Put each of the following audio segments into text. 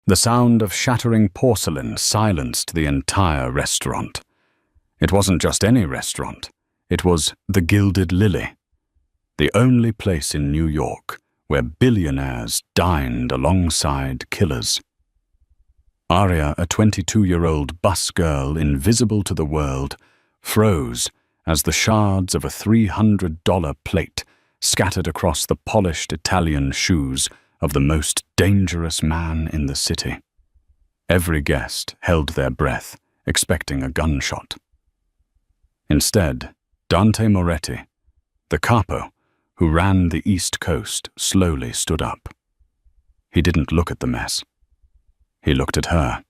The sound of shattering porcelain silenced the entire restaurant. It wasn't just any restaurant. It was the Gilded Lily, the only place in New York where billionaires dined alongside killers. Aria, a 22-year-old bus girl invisible to the world, froze as the shards of a $300 plate scattered across the polished Italian shoes of the most dangerous man in the city. Every guest held their breath, expecting a gunshot. Instead, Dante Moretti, the capo who ran the East Coast, slowly stood up. He didn't look at the mess. He looked at her.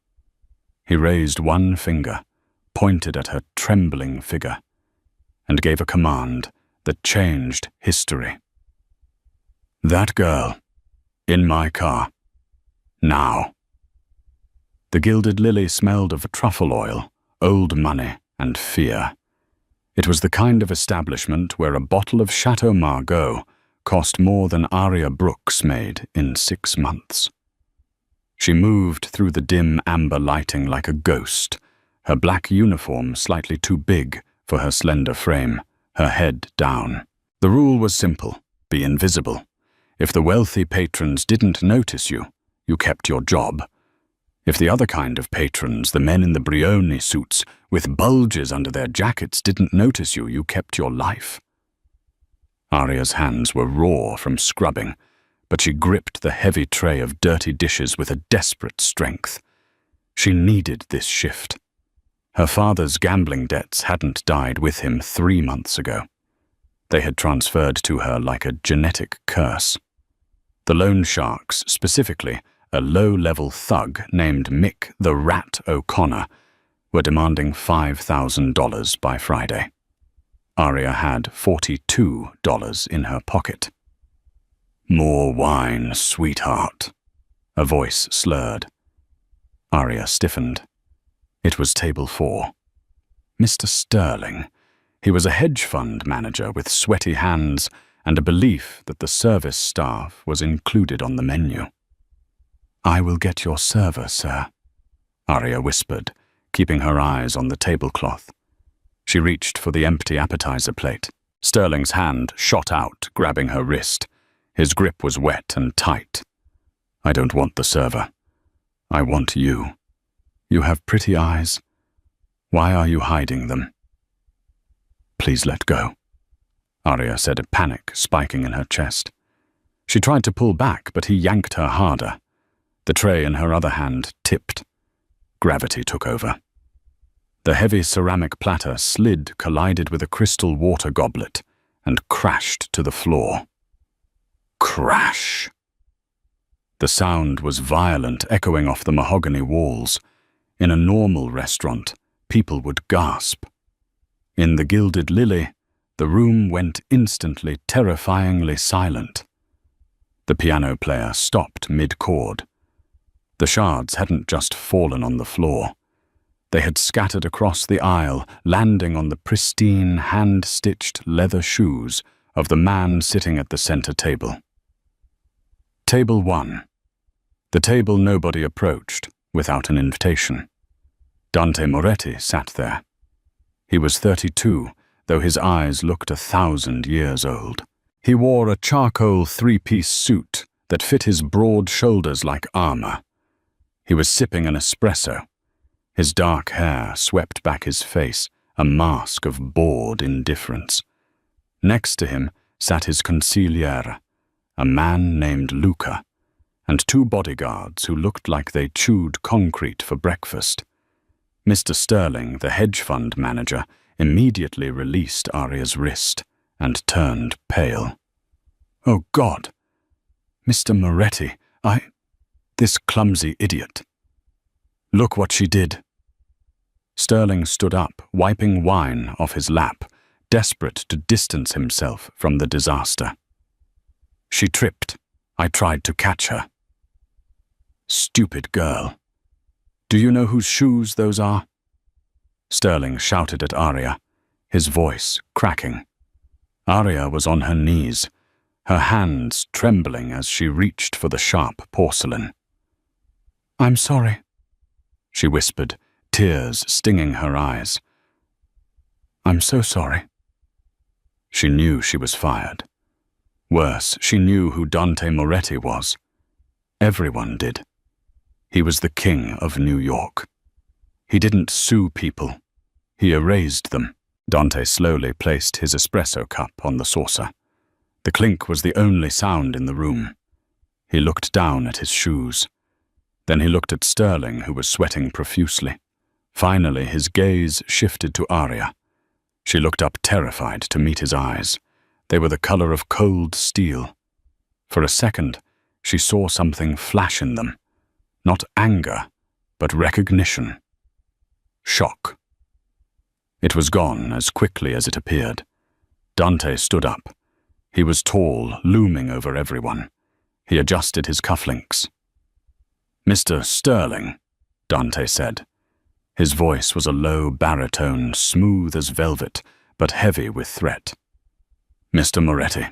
He raised one finger, pointed at her trembling figure, and gave a command that changed history. "That girl, in my car. Now." The Gilded Lily smelled of truffle oil, old money, and fear. It was the kind of establishment where a bottle of Chateau Margaux cost more than Aria Brooks made in 6 months. She moved through the dim amber lighting like a ghost, her black uniform slightly too big for her slender frame, her head down. The rule was simple: be invisible. If the wealthy patrons didn't notice you, you kept your job. If the other kind of patrons, the men in the Brioni suits with bulges under their jackets, didn't notice you, you kept your life. Aria's hands were raw from scrubbing, but she gripped the heavy tray of dirty dishes with a desperate strength. She needed this shift. Her father's gambling debts hadn't died with him 3 months ago. They had transferred to her like a genetic curse. The loan sharks, specifically a low-level thug named Mick the Rat O'Connor, were demanding $5,000 by Friday. Aria had $42 in her pocket. "More wine, sweetheart," a voice slurred. Aria stiffened. It was table 4. Mr. Sterling. He was a hedge fund manager with sweaty hands and a belief that the service staff was included on the menu. "I will get your server, sir," Aria whispered, keeping her eyes on the tablecloth. She reached for the empty appetizer plate. Sterling's hand shot out, grabbing her wrist. His grip was wet and tight. "I don't want the server. I want you. You have pretty eyes. Why are you hiding them?" "Please let go," Aria said, a panic spiking in her chest. She tried to pull back, but he yanked her harder. The tray in her other hand tipped. Gravity took over. The heavy ceramic platter slid, collided with a crystal water goblet, and crashed to the floor. Crash! The sound was violent, echoing off the mahogany walls. In a normal restaurant, people would gasp. In the Gilded Lily, the room went instantly, terrifyingly silent. The piano player stopped mid-chord. The shards hadn't just fallen on the floor. They had scattered across the aisle, landing on the pristine, hand-stitched leather shoes of the man sitting at the center table. Table 1. The table nobody approached without an invitation. Dante Moretti sat there. He was 32, though his eyes looked 1,000 years old. He wore a charcoal 3-piece suit that fit his broad shoulders like armor. He was sipping an espresso. His dark hair swept back his face, a mask of bored indifference. Next to him sat his consigliere, a man named Luca, and 2 bodyguards who looked like they chewed concrete for breakfast. Mr. Sterling, the hedge fund manager, immediately released Aria's wrist and turned pale. "Oh, God! Mr. Moretti, this clumsy idiot. Look what she did." Sterling stood up, wiping wine off his lap, desperate to distance himself from the disaster. "She tripped. I tried to catch her." "Stupid girl. Do you know whose shoes those are?" Sterling shouted at Aria, his voice cracking. Aria was on her knees, her hands trembling as she reached for the sharp porcelain. I'm sorry, she whispered, tears stinging her eyes. I'm so sorry. She knew she was fired. Worse, she knew who Dante Moretti was. Everyone did. He was the king of New York. He didn't sue people. He erased them. Dante slowly placed his espresso cup on the saucer. The clink was the only sound in the room. He looked down at his shoes. Then he looked at Sterling, who was sweating profusely. Finally, his gaze shifted to Aria. She looked up terrified to meet his eyes. They were the color of cold steel. For a second, she saw something flash in them. Not anger, but recognition. Shock. It was gone as quickly as it appeared. Dante stood up. He was tall, looming over everyone. He adjusted his cufflinks. "Mr. Sterling," Dante said. His voice was a low baritone, smooth as velvet, but heavy with threat. "Mr. Moretti,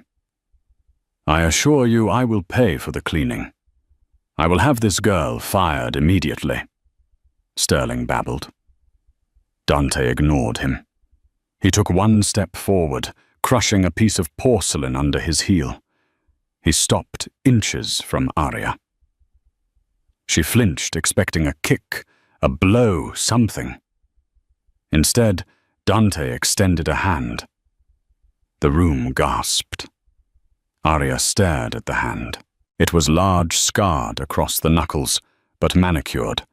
I assure you I will pay for the cleaning. I will have this girl fired immediately," Sterling babbled. Dante ignored him. He took one step forward, crushing a piece of porcelain under his heel. He stopped inches from Aria. She flinched, expecting a kick, a blow, something. Instead, Dante extended a hand. The room gasped. Aria stared at the hand. It was large, scarred across the knuckles, but manicured.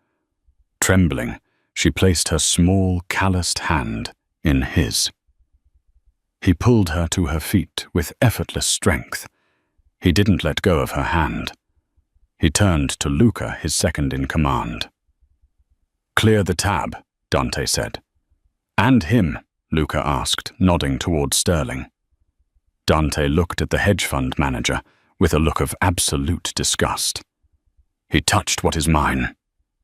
Trembling, she placed her small, calloused hand in his. He pulled her to her feet with effortless strength. He didn't let go of her hand. He turned to Luca, his second in command. "Clear the tab," Dante said. "And him?" Luca asked, nodding toward Sterling. Dante looked at the hedge fund manager with a look of absolute disgust. "He touched what is mine.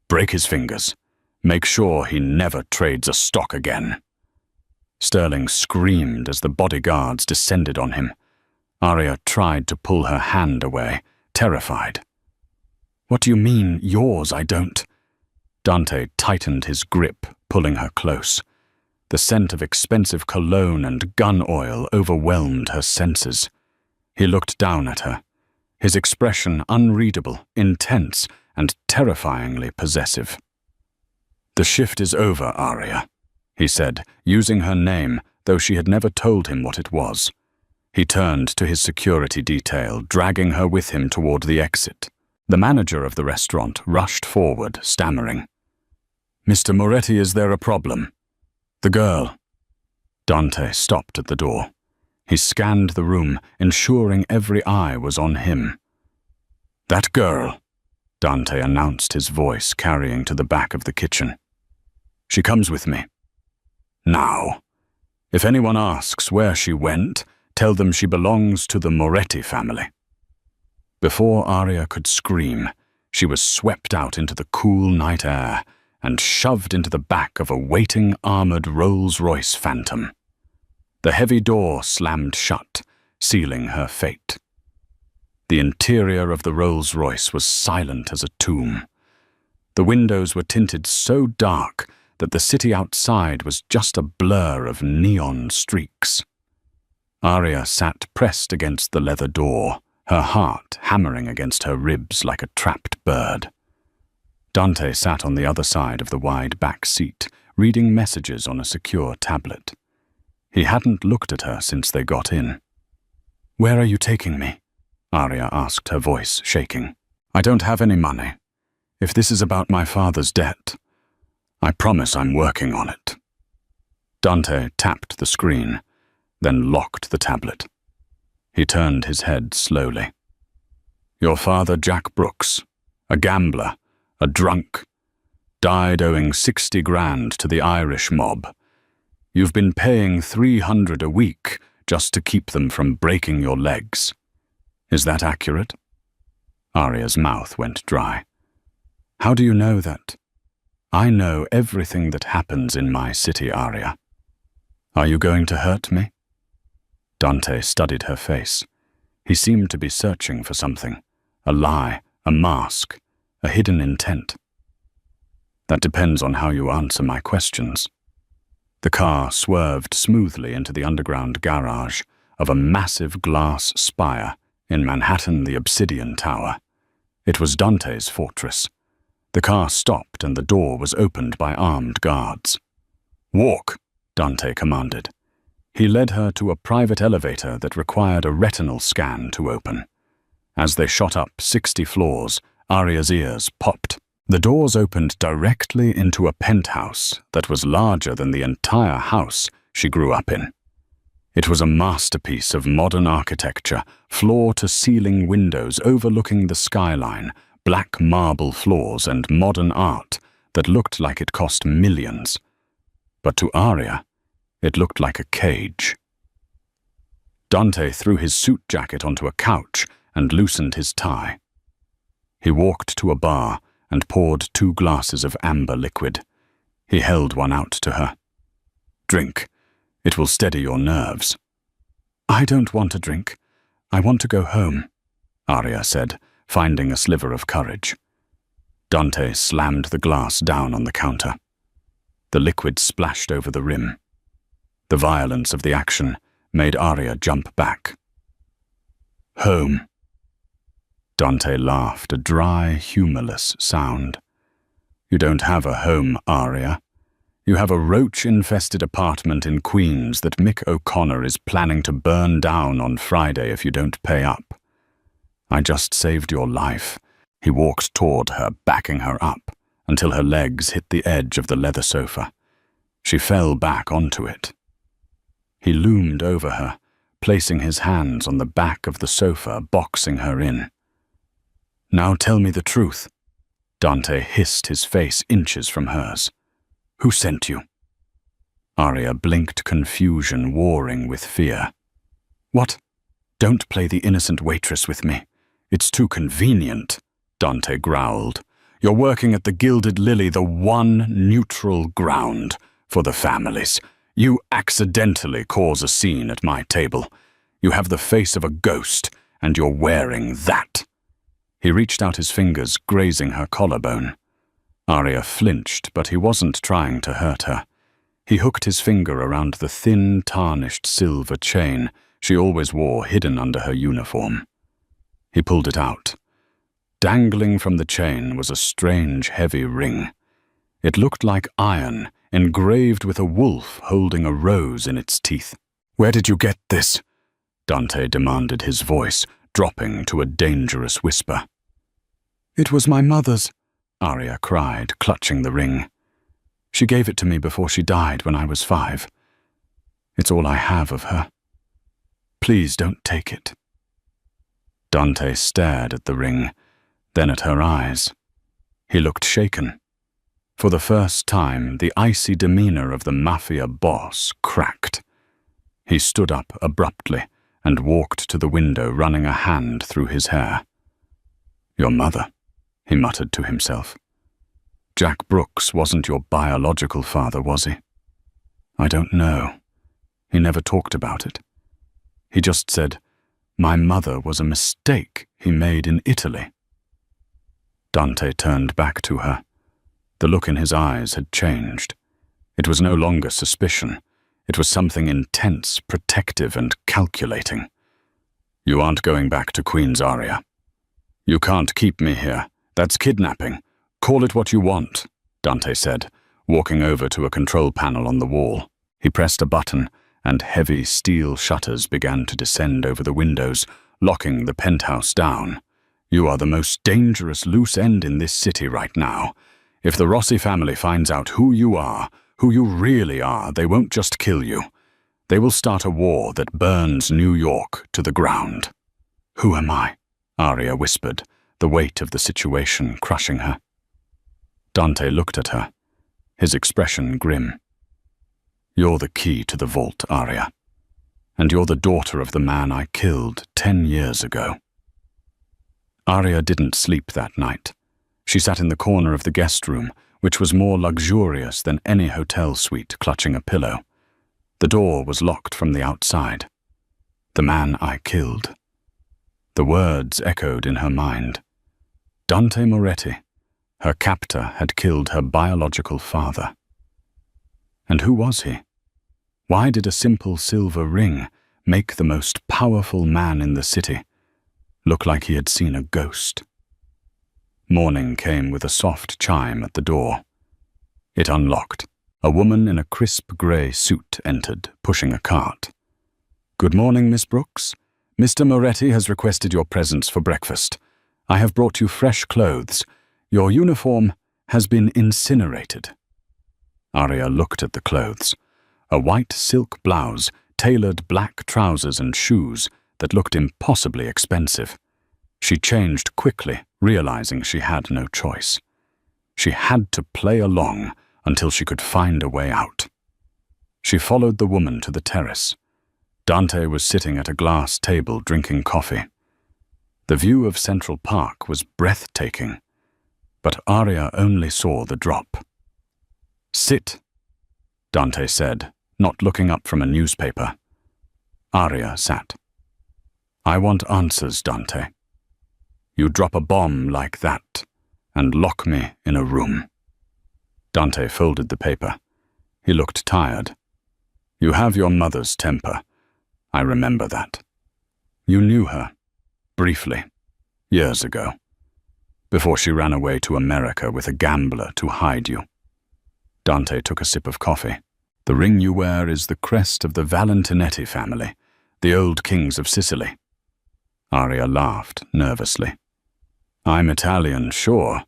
Break his fingers. Make sure he never trades a stock again." Sterling screamed as the bodyguards descended on him. Aria tried to pull her hand away, terrified. "What do you mean, yours? I don't..." Dante tightened his grip, pulling her close. The scent of expensive cologne and gun oil overwhelmed her senses. He looked down at her, his expression unreadable, intense, and terrifyingly possessive. "The shift is over, Aria," he said, using her name, though she had never told him what it was. He turned to his security detail, dragging her with him toward the exit. The manager of the restaurant rushed forward, stammering. "Mr. Moretti, is there a problem?" "The girl." Dante stopped at the door. He scanned the room, ensuring every eye was on him. "That girl," Dante announced, his voice carrying to the back of the kitchen. "She comes with me. Now. If anyone asks where she went, tell them she belongs to the Moretti family." Before Aria could scream, she was swept out into the cool night air and shoved into the back of a waiting armored Rolls-Royce Phantom. The heavy door slammed shut, sealing her fate. The interior of the Rolls-Royce was silent as a tomb. The windows were tinted so dark that the city outside was just a blur of neon streaks. Aria sat pressed against the leather door, her heart hammering against her ribs like a trapped bird. Dante sat on the other side of the wide back seat, reading messages on a secure tablet. He hadn't looked at her since they got in. "Where are you taking me?" Aria asked, her voice shaking. "I don't have any money. If this is about my father's debt, I promise I'm working on it." Dante tapped the screen, then locked the tablet. He turned his head slowly. "Your father, Jack Brooks, a gambler, a drunk, died owing 60 grand to the Irish mob. You've been paying 300 a week just to keep them from breaking your legs. Is that accurate?" Aria's mouth went dry. "How do you know that?" "I know everything that happens in my city, Aria. Are you going to hurt me?" Dante studied her face. He seemed to be searching for something, a lie, a mask, a hidden intent. That depends on how you answer my questions. The car swerved smoothly into the underground garage of a massive glass spire in Manhattan, the Obsidian Tower. It was Dante's fortress. The car stopped and the door was opened by armed guards. "Walk," Dante commanded. He led her to a private elevator that required a retinal scan to open. As they shot up 60 floors, Aria's ears popped. The doors opened directly into a penthouse that was larger than the entire house she grew up in. It was a masterpiece of modern architecture, floor-to-ceiling windows overlooking the skyline, black marble floors and modern art that looked like it cost millions. But to Aria, it looked like a cage. Dante threw his suit jacket onto a couch and loosened his tie. He walked to a bar and poured 2 glasses of amber liquid. He held one out to her. "Drink. It will steady your nerves." "I don't want a drink. I want to go home," Aria said, finding a sliver of courage. Dante slammed the glass down on the counter. The liquid splashed over the rim. The violence of the action made Aria jump back. "Home." Dante laughed, a dry, humorless sound. "You don't have a home, Aria. You have a roach-infested apartment in Queens that Mick O'Connor is planning to burn down on Friday if you don't pay up. I just saved your life." He walked toward her, backing her up, until her legs hit the edge of the leather sofa. She fell back onto it. He loomed over her, placing his hands on the back of the sofa, boxing her in. "Now tell me the truth." Dante hissed, his face inches from hers. "Who sent you?" Aria blinked, confusion warring with fear. "What? Don't play the innocent waitress with me. It's too convenient," Dante growled. "You're working at the Gilded Lily, the one neutral ground for the families. You accidentally cause a scene at my table. You have the face of a ghost, and you're wearing that." He reached out his fingers, grazing her collarbone. Aria flinched, but he wasn't trying to hurt her. He hooked his finger around the thin, tarnished silver chain she always wore hidden under her uniform. He pulled it out. Dangling from the chain was a strange, heavy ring. It looked like iron, engraved with a wolf holding a rose in its teeth. "Where did you get this?" Dante demanded, his voice dropping to a dangerous whisper. "It was my mother's," Aria cried, clutching the ring. "She gave it to me before she died when I was 5. It's all I have of her. Please don't take it." Dante stared at the ring, then at her eyes. He looked shaken. For the first time, the icy demeanor of the Mafia boss cracked. He stood up abruptly and walked to the window, running a hand through his hair. "Your mother," he muttered to himself. "Jack Brooks wasn't your biological father, was he?" "I don't know. He never talked about it. He just said, 'My mother was a mistake he made in Italy.'" Dante turned back to her. The look in his eyes had changed. It was no longer suspicion. It was something intense, protective, and calculating. "You aren't going back to Queens, Aria. You can't keep me here. That's kidnapping. Call it what you want," Dante said, walking over to a control panel on the wall. He pressed a button, and heavy steel shutters began to descend over the windows, locking the penthouse down. "You are the most dangerous loose end in this city right now. If the Rossi family finds out who you really are, they won't just kill you. They will start a war that burns New York to the ground." "Who am I?" Aria whispered, the weight of the situation crushing her. Dante looked at her, his expression grim. "You're the key to the vault, Aria. And you're the daughter of the man I killed 10 years ago." Aria didn't sleep that night. She sat in the corner of the guest room, which was more luxurious than any hotel suite, clutching a pillow. The door was locked from the outside. "The man I killed." The words echoed in her mind. Dante Moretti, Her captor had killed her biological father. And who was he? Why did a simple silver ring make the most powerful man in the city look like he had seen a ghost? Morning came with a soft chime at the door. It unlocked. A woman in a crisp grey suit entered, pushing a cart. "Good morning, Miss Brooks. Mr. Moretti has requested your presence for breakfast. I have brought you fresh clothes. Your uniform has been incinerated." Arya looked at the clothes. A white silk blouse, tailored black trousers and shoes that looked impossibly expensive. She changed quickly, realizing she had no choice. She had to play along until she could find a way out. She followed the woman to the terrace. Dante was sitting at a glass table drinking coffee. The view of Central Park was breathtaking, but Arya only saw the drop. "Sit," Dante said, not looking up from a newspaper. Arya sat. "I want answers, Dante. You drop a bomb like that and lock me in a room." Dante folded the paper. He looked tired. "You have your mother's temper. I remember that. You knew her, briefly, years ago, before she ran away to America with a gambler to hide you." Dante took a sip of coffee. "The ring you wear is the crest of the Valentinetti family, the old kings of Sicily." Arya laughed nervously. "I'm Italian, sure,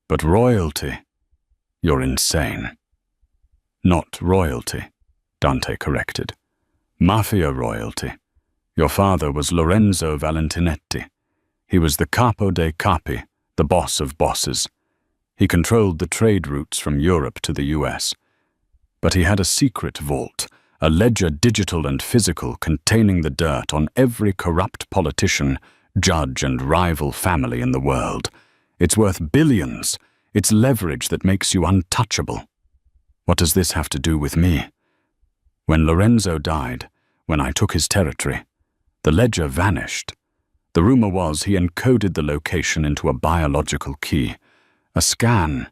but royalty, you're insane." "Not royalty," Dante corrected. "Mafia royalty. Your father was Lorenzo Valentinetti. He was the capo dei capi, the boss of bosses. He controlled the trade routes from Europe to the US. But he had a secret vault, a ledger digital and physical containing the dirt on every corrupt politician, judge and rival family in the world. It's worth billions. It's leverage that makes you untouchable. What does this have to do with me? When Lorenzo died, when I took his territory, the ledger vanished. The rumor was he encoded the location into a biological key, a scan,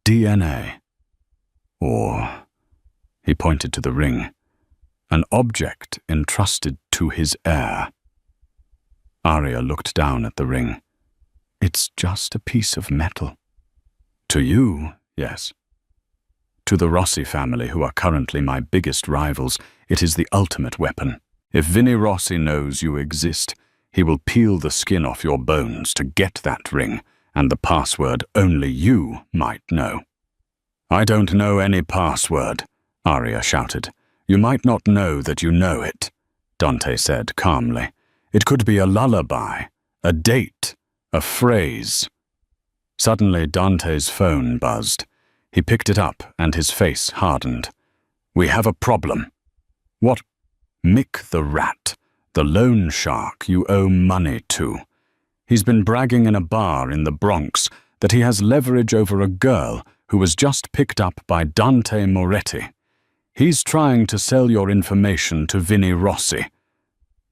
DNA. Or, he pointed to the ring, an object entrusted to his heir. Arya looked down at the ring. "It's just a piece of metal." "To you, yes. To the Rossi family, who are currently my biggest rivals, it is the ultimate weapon. If Vinnie Rossi knows you exist, he will peel the skin off your bones to get that ring, and the password only you might know." "I don't know any password," Arya shouted. "You might not know that you know it," Dante said calmly. "It could be a lullaby, a date, a phrase." Suddenly Dante's phone buzzed. He picked it up and his face hardened. "We have a problem." "What?" "Mick the Rat, the loan shark you owe money to. He's been bragging in a bar in the Bronx that he has leverage over a girl who was just picked up by Dante Moretti. He's trying to sell your information to Vinnie Rossi."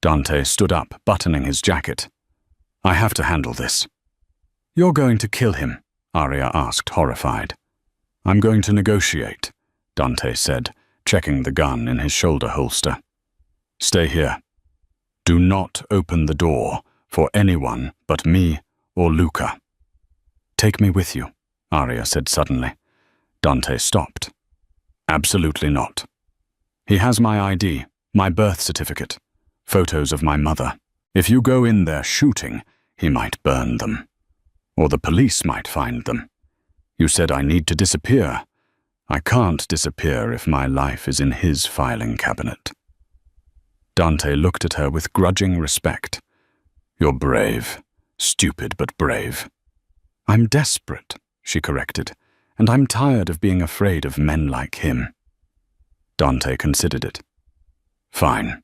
Dante stood up, buttoning his jacket. "I have to handle this." "You're going to kill him?" Arya asked, horrified. "I'm going to negotiate," Dante said, checking the gun in his shoulder holster. "Stay here. Do not open the door for anyone but me or Luca." "Take me with you," Arya said suddenly. Dante stopped. "Absolutely not. He has my ID, my birth certificate, photos of my mother. If you go in there shooting, he might burn them. Or the police might find them. You said I need to disappear. I can't disappear if my life is in his filing cabinet." Dante looked at her with grudging respect. "You're brave. Stupid but brave." "I'm desperate," she corrected, "and I'm tired of being afraid of men like him." Dante considered it. "Fine.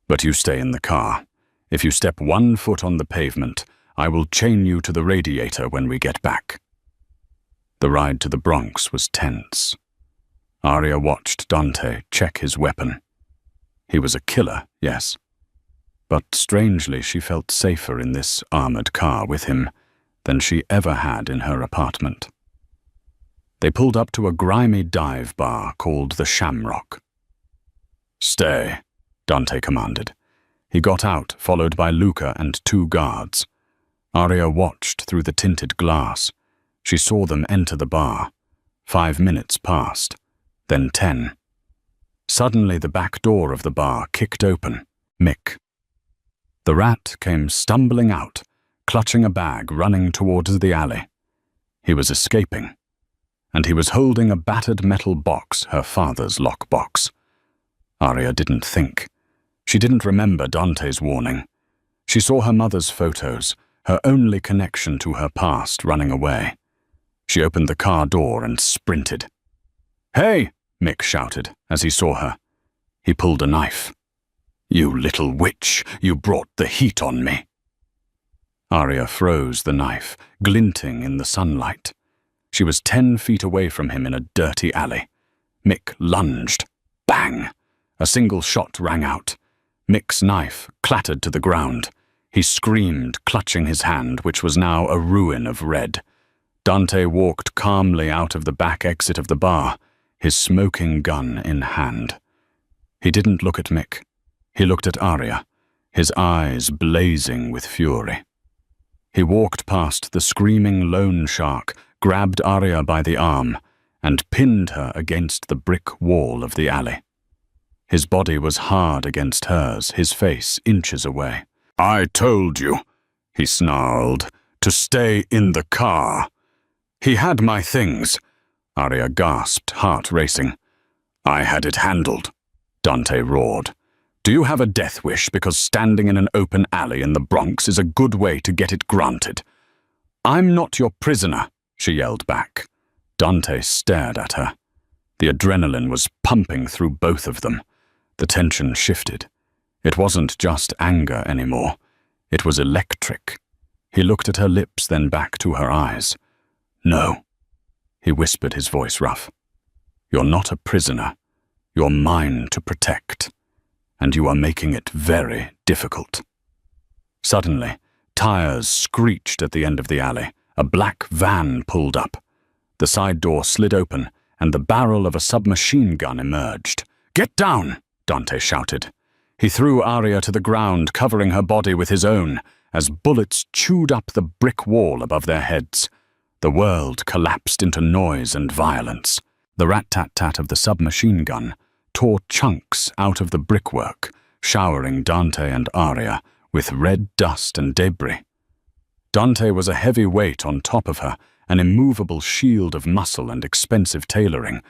But you stay in the car. If you step 1 foot on the pavement, I will chain you to the radiator when we get back." The ride to the Bronx was tense. Arya watched Dante check his weapon. He was a killer, yes. But strangely she felt safer in this armored car with him than she ever had in her apartment. They pulled up to a grimy dive bar called the Shamrock. "Stay," Dante commanded. He got out, followed by Luca and 2 guards. Aria watched through the tinted glass. She saw them enter the bar. 5 minutes passed, then 10. Suddenly the back door of the bar kicked open. Mick. The rat came stumbling out, clutching a bag, running towards the alley. He was escaping, and he was holding a battered metal box, her father's lockbox. Aria didn't think. She didn't remember Dante's warning. She saw her mother's photos, her only connection to her past, running away. She opened the car door and sprinted. "Hey!" Mick shouted as he saw her. He pulled a knife. "You little witch, you brought the heat on me." Aria froze the knife, glinting in the sunlight. She was 10 feet away from him in a dirty alley. Mick lunged. Bang! A single shot rang out. Mick's knife clattered to the ground. He screamed, clutching his hand, which was now a ruin of red. Dante walked calmly out of the back exit of the bar, his smoking gun in hand. He didn't look at Mick. He looked at Aria, his eyes blazing with fury. He walked past the screaming loan shark, grabbed Aria by the arm, and pinned her against the brick wall of the alley. His body was hard against hers, his face inches away. "I told you," he snarled, "to stay in the car." "He had my things," Aria gasped, heart racing. "I had it handled," Dante roared. "Do you have a death wish because standing in an open alley in the Bronx is a good way to get it granted?" "I'm not your prisoner," she yelled back. Dante stared at her. The adrenaline was pumping through both of them. The tension shifted. It wasn't just anger anymore. It was electric. He looked at her lips, then back to her eyes. "No," he whispered, his voice rough. "You're not a prisoner. You're mine to protect. And you are making it very difficult." Suddenly, tires screeched at the end of the alley. A black van pulled up. The side door slid open, and the barrel of a submachine gun emerged. "Get down!" Dante shouted. He threw Aria to the ground, covering her body with his own, as bullets chewed up the brick wall above their heads. The world collapsed into noise and violence. The rat-tat-tat of the submachine gun tore chunks out of the brickwork, showering Dante and Aria with red dust and debris. Dante was a heavy weight on top of her, an immovable shield of muscle and expensive tailoring.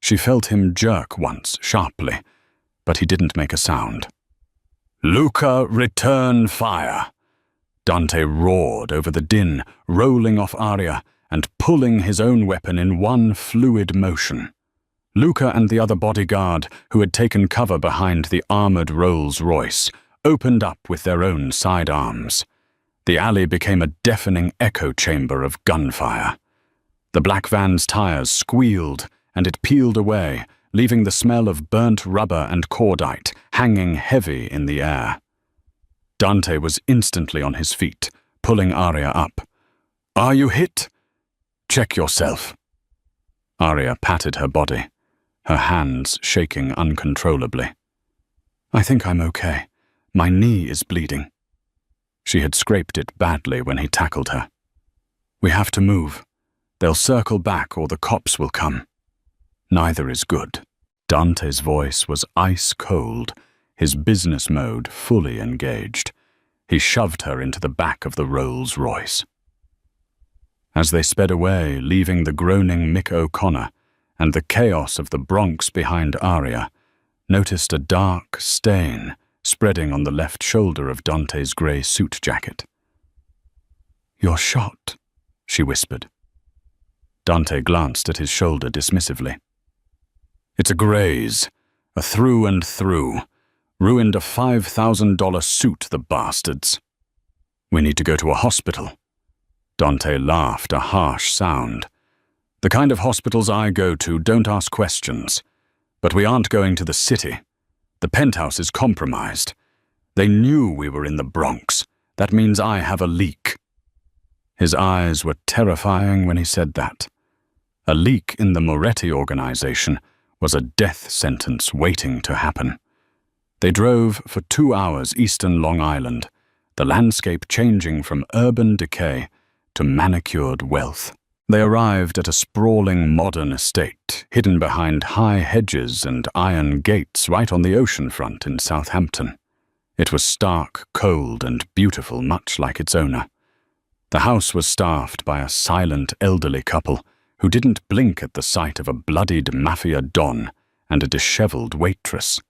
She felt him jerk once, sharply, but he didn't make a sound. "Luca, return fire!" Dante roared over the din, rolling off Aria and pulling his own weapon in one fluid motion. Luca and the other bodyguard, who had taken cover behind the armored Rolls-Royce, opened up with their own sidearms. The alley became a deafening echo chamber of gunfire. The black van's tires squealed, and it peeled away, leaving the smell of burnt rubber and cordite hanging heavy in the air. Dante was instantly on his feet, pulling Aria up. "Are you hit? Check yourself." Aria patted her body, her hands shaking uncontrollably. "I think I'm okay. My knee is bleeding." She had scraped it badly when he tackled her. "We have to move. They'll circle back or the cops will come. Neither is good." Dante's voice was ice cold, his business mode fully engaged. He shoved her into the back of the Rolls-Royce. As they sped away, leaving the groaning Mick O'Connor and the chaos of the Bronx behind Aria, noticed a dark stain spreading on the left shoulder of Dante's grey suit jacket. "You're shot," she whispered. Dante glanced at his shoulder dismissively. "It's a graze, a through and through. Ruined a $5,000 suit, the bastards. We need to go to a hospital." Dante laughed, a harsh sound. "The kind of hospitals I go to don't ask questions. But we aren't going to the city. The penthouse is compromised. They knew we were in the Bronx. That means I have a leak." His eyes were terrifying when he said that. A leak in the Moretti organization was a death sentence waiting to happen. They drove for 2 hours eastern Long Island, the landscape changing from urban decay to manicured wealth. They arrived at a sprawling modern estate, hidden behind high hedges and iron gates right on the ocean front in Southampton. It was stark, cold, and beautiful, much like its owner. The house was staffed by a silent elderly couple who didn't blink at the sight of a bloodied Mafia don and a disheveled waitress.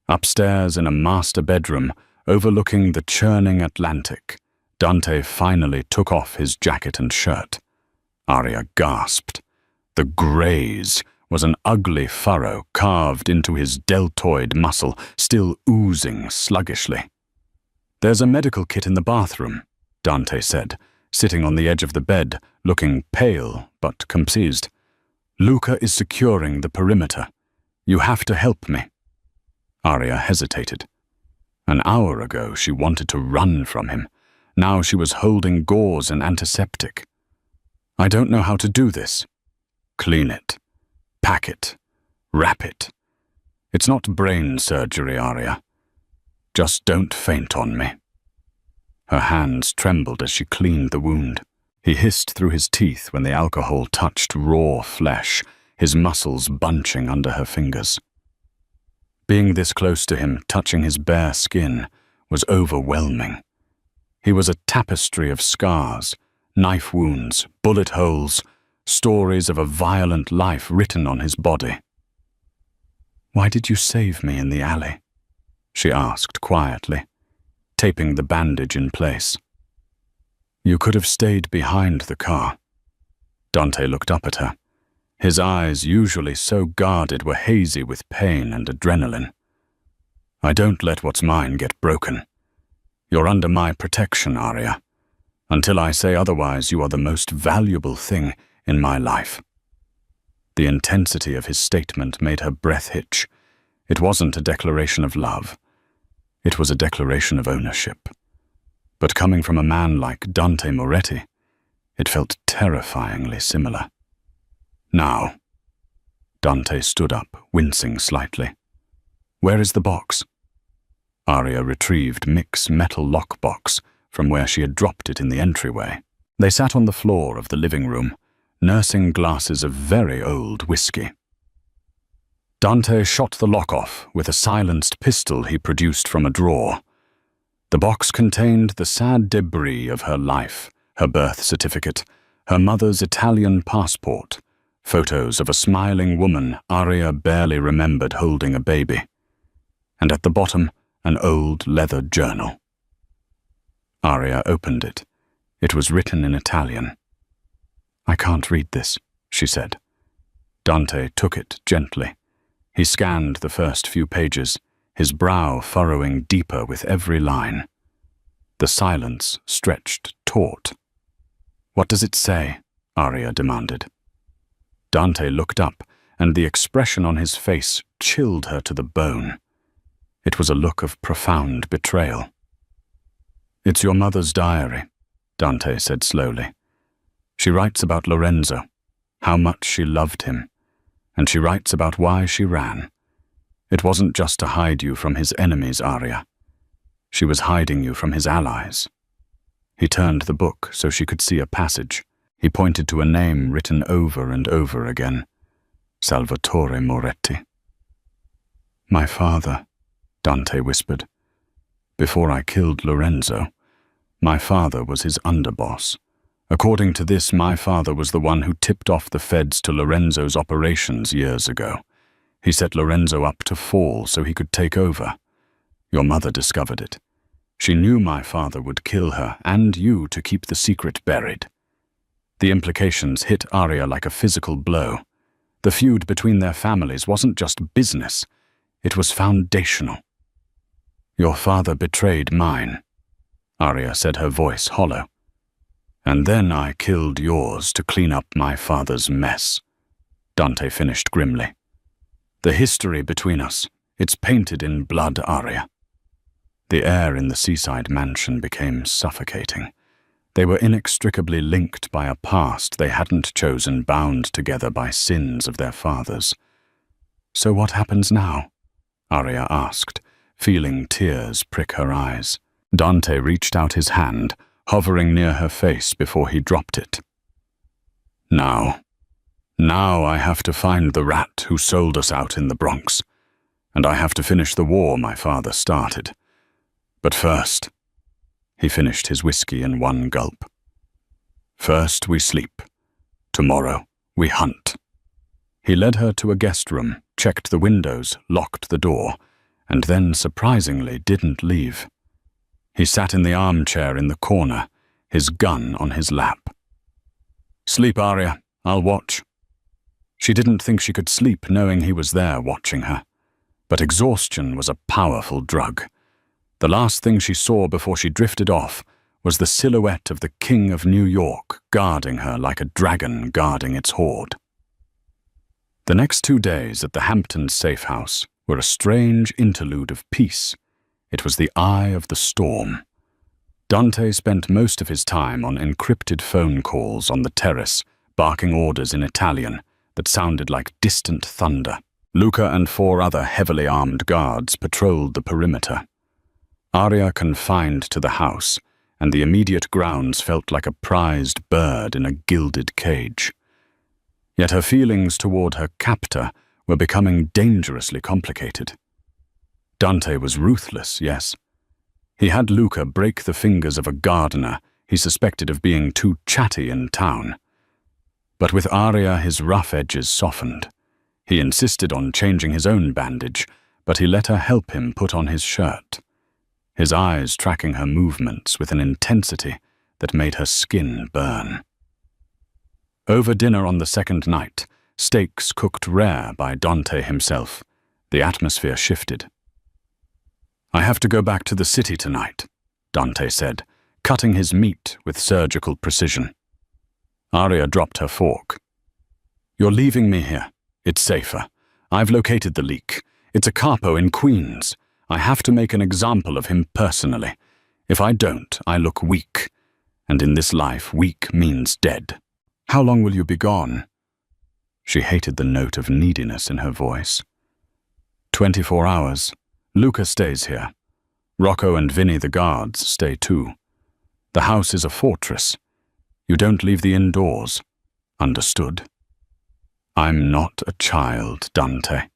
Upstairs in a master bedroom overlooking the churning Atlantic, Dante finally took off his jacket and shirt. Arya gasped. The graze was an ugly furrow carved into his deltoid muscle, still oozing sluggishly. "There's a medical kit in the bathroom," Dante said, sitting on the edge of the bed, looking pale but composed. "Luca is securing the perimeter. You have to help me." Arya hesitated. An hour ago she wanted to run from him. Now she was holding gauze and antiseptic. "I don't know how to do this." "Clean it. Pack it. Wrap it. It's not brain surgery, Arya. Just don't faint on me." Her hands trembled as she cleaned the wound. He hissed through his teeth when the alcohol touched raw flesh, his muscles bunching under her fingers. Being this close to him, touching his bare skin, was overwhelming. He was a tapestry of scars, knife wounds, bullet holes, stories of a violent life written on his body. "Why did you save me in the alley?" she asked quietly, taping the bandage in place. "You could have stayed behind the car." Dante looked up at her. His eyes, usually so guarded, were hazy with pain and adrenaline. "I don't let what's mine get broken. You're under my protection, Arya. Until I say otherwise, you are the most valuable thing in my life." The intensity of his statement made her breath hitch. It wasn't a declaration of love. It was a declaration of ownership. But coming from a man like Dante Moretti, it felt terrifyingly similar. "Now." Dante stood up, wincing slightly. "Where is the box?" Arya retrieved Mick's metal lockbox from where she had dropped it in the entryway. They sat on the floor of the living room, nursing glasses of very old whiskey. Dante shot the lock off with a silenced pistol he produced from a drawer. The box contained the sad debris of her life, her birth certificate, her mother's Italian passport, photos of a smiling woman Arya barely remembered holding a baby, and at the bottom, an old leather journal. Arya opened it. It was written in Italian. "I can't read this," she said. Dante took it gently. He scanned the first few pages, his brow furrowing deeper with every line. The silence stretched taut. "What does it say?" Arya demanded. Dante looked up, and the expression on his face chilled her to the bone. It was a look of profound betrayal. "It's your mother's diary," Dante said slowly. "She writes about Lorenzo, how much she loved him, and she writes about why she ran. It wasn't just to hide you from his enemies, Arya. She was hiding you from his allies." He turned the book so she could see a passage. He pointed to a name written over and over again. Salvatore Moretti. "My father," Dante whispered. "Before I killed Lorenzo, my father was his underboss. According to this, my father was the one who tipped off the feds to Lorenzo's operations years ago. He set Lorenzo up to fall so he could take over. Your mother discovered it. She knew my father would kill her and you to keep the secret buried." The implications hit Arya like a physical blow. The feud between their families wasn't just business. It was foundational. "Your father betrayed mine," Arya said, her voice hollow. "And then I killed yours to clean up my father's mess," Dante finished grimly. "The history between us, it's painted in blood, Arya." The air in the seaside mansion became suffocating. They were inextricably linked by a past they hadn't chosen, bound together by sins of their fathers. "So what happens now?" Arya asked, feeling tears prick her eyes. Dante reached out his hand, hovering near her face before he dropped it. Now I have to find the rat who sold us out in the Bronx, and I have to finish the war my father started. But first," he finished his whiskey in one gulp, "first we sleep. Tomorrow we hunt." He led her to a guest room, checked the windows, locked the door, and then, surprisingly, didn't leave. He sat in the armchair in the corner, his gun on his lap. "Sleep, Arya. I'll watch." She didn't think she could sleep knowing he was there watching her. But exhaustion was a powerful drug. The last thing she saw before she drifted off was the silhouette of the King of New York guarding her like a dragon guarding its hoard. The next 2 days at the Hamptons safe house were a strange interlude of peace. It was the eye of the storm. Dante spent most of his time on encrypted phone calls on the terrace, barking orders in Italian that sounded like distant thunder. Luca and 4 other heavily armed guards patrolled the perimeter. Arya confined to the house, and the immediate grounds felt like a prized bird in a gilded cage. Yet her feelings toward her captor were becoming dangerously complicated. Dante was ruthless, yes. He had Luca break the fingers of a gardener he suspected of being too chatty in town. But with Arya his rough edges softened. He insisted on changing his own bandage, but he let her help him put on his shirt, his eyes tracking her movements with an intensity that made her skin burn. Over dinner on the second night, steaks cooked rare by Dante himself, the atmosphere shifted. "I have to go back to the city tonight," Dante said, cutting his meat with surgical precision. Arya dropped her fork. "You're leaving me here. It's safer. I've located the leak. It's a capo in Queens. I have to make an example of him personally. If I don't, I look weak. And in this life, weak means dead." "How long will you be gone?" She hated the note of neediness in her voice. 24 hours. Luca stays here. Rocco and Vinny, the guards, stay too. The house is a fortress. You don't leave the indoors. Understood? "I'm not a child, Dante."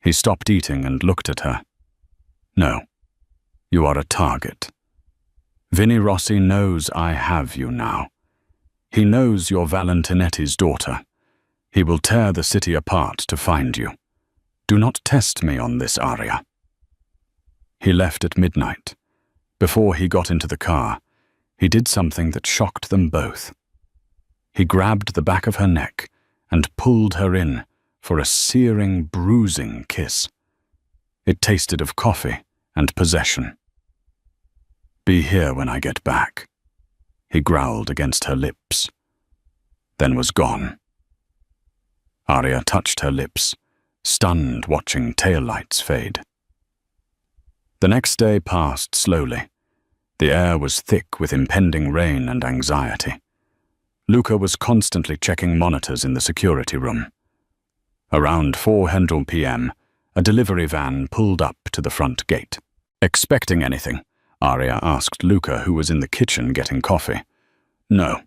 He stopped eating and looked at her. "No, you are a target. Vinny Rossi knows I have you now. He knows you're Valentinetti's daughter. He will tear the city apart to find you. Do not test me on this, Arya." He left at midnight. Before he got into the car, he did something that shocked them both. He grabbed the back of her neck and pulled her in for a searing, bruising kiss. It tasted of coffee and possession. "Be here when I get back," he growled against her lips, then was gone. Arya touched her lips, stunned watching taillights fade. The next day passed slowly. The air was thick with impending rain and anxiety. Luca was constantly checking monitors in the security room. Around 4:00 p.m., a delivery van pulled up to the front gate. "Expecting anything?" Arya asked Luca, who was in the kitchen getting coffee. "No."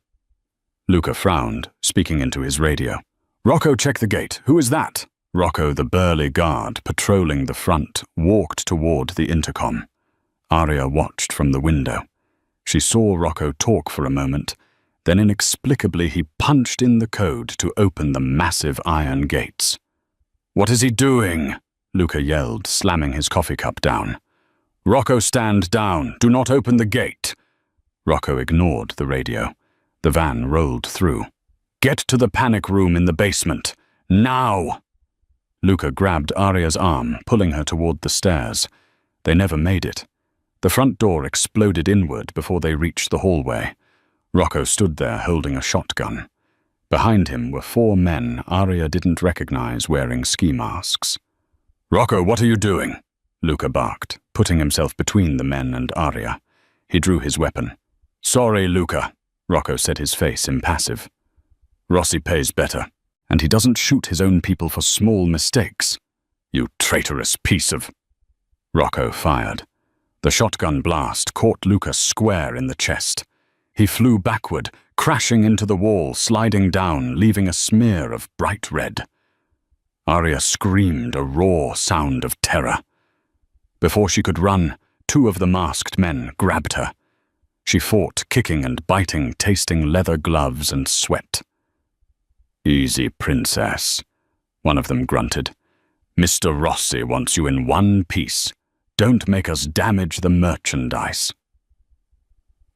Luca frowned, speaking into his radio. "Rocco, check the gate. Who is that?" Rocco, the burly guard patrolling the front, walked toward the intercom. Arya watched from the window. She saw Rocco talk for a moment, then inexplicably he punched in the code to open the massive iron gates. "What is he doing?" Luca yelled, slamming his coffee cup down. "Rocco, stand down. Do not open the gate." Rocco ignored the radio. The van rolled through. "Get to the panic room in the basement. Now!" Luca grabbed Arya's arm, pulling her toward the stairs. They never made it. The front door exploded inward before they reached the hallway. Rocco stood there holding a shotgun. Behind him were 4 men Arya didn't recognize wearing ski masks. "Rocco, what are you doing?" Luca barked, putting himself between the men and Arya. He drew his weapon. Sorry, Luca, Rocco said, his face impassive. Rossi pays better, and he doesn't shoot his own people for small mistakes. You traitorous piece of... Rocco fired. The shotgun blast caught Luca square in the chest. He flew backward, crashing into the wall, sliding down, leaving a smear of bright red. Aria screamed a raw sound of terror. Before she could run, 2 of the masked men grabbed her. She fought, kicking and biting, tasting leather gloves and sweat. Easy, princess, one of them grunted. Mr. Rossi wants you in one piece. Don't make us damage the merchandise.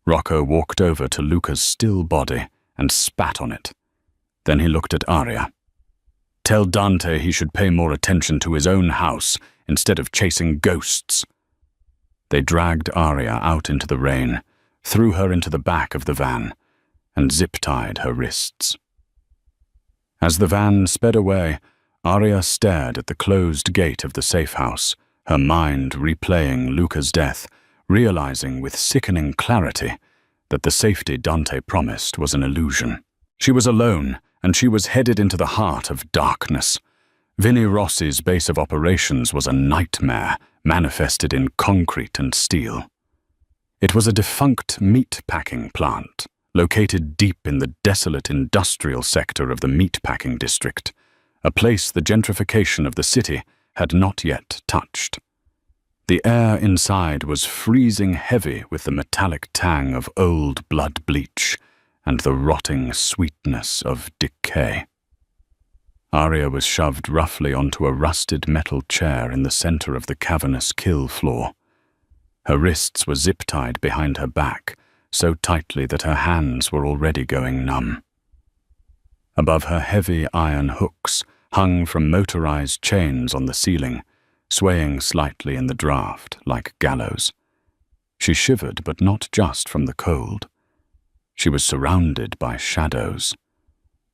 Rocco walked over to Luca's still body and spat on it. Then he looked at Aria. Tell Dante he should pay more attention to his own house instead of chasing ghosts. They dragged Aria out into the rain, threw her into the back of the van, and zip-tied her wrists. As the van sped away, Aria stared at the closed gate of the safe house, her mind replaying Luca's death, realizing with sickening clarity that the safety Dante promised was an illusion. She was alone, and she was headed into the heart of darkness. Vinnie Rossi's base of operations was a nightmare manifested in concrete and steel. It was a defunct meat-packing plant, located deep in the desolate industrial sector of the meat-packing district, a place the gentrification of the city had not yet touched. The air inside was freezing heavy with the metallic tang of old blood bleach and the rotting sweetness of decay. Aria was shoved roughly onto a rusted metal chair in the center of the cavernous kill floor. Her wrists were zip-tied behind her back, so tightly that her hands were already going numb. Above her heavy iron hooks hung from motorized chains on the ceiling, swaying slightly in the draft like gallows. She shivered, but not just from the cold. She was surrounded by shadows.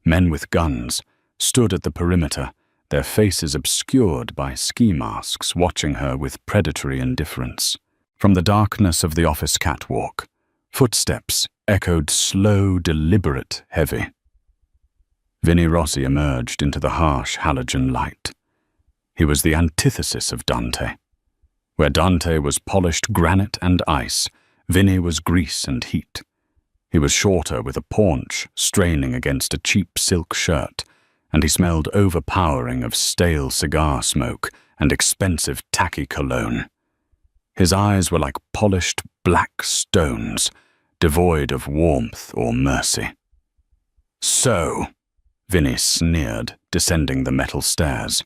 Men with guns stood at the perimeter, their faces obscured by ski masks, watching her with predatory indifference. From the darkness of the office catwalk, footsteps echoed slow, deliberate, heavy. Vinnie Rossi emerged into the harsh halogen light. He was the antithesis of Dante. Where Dante was polished granite and ice, Vinnie was grease and heat. He was shorter, with a paunch straining against a cheap silk shirt, and he smelled overpowering of stale cigar smoke and expensive tacky cologne. His eyes were like polished black stones, devoid of warmth or mercy. So, Vinnie sneered, descending the metal stairs.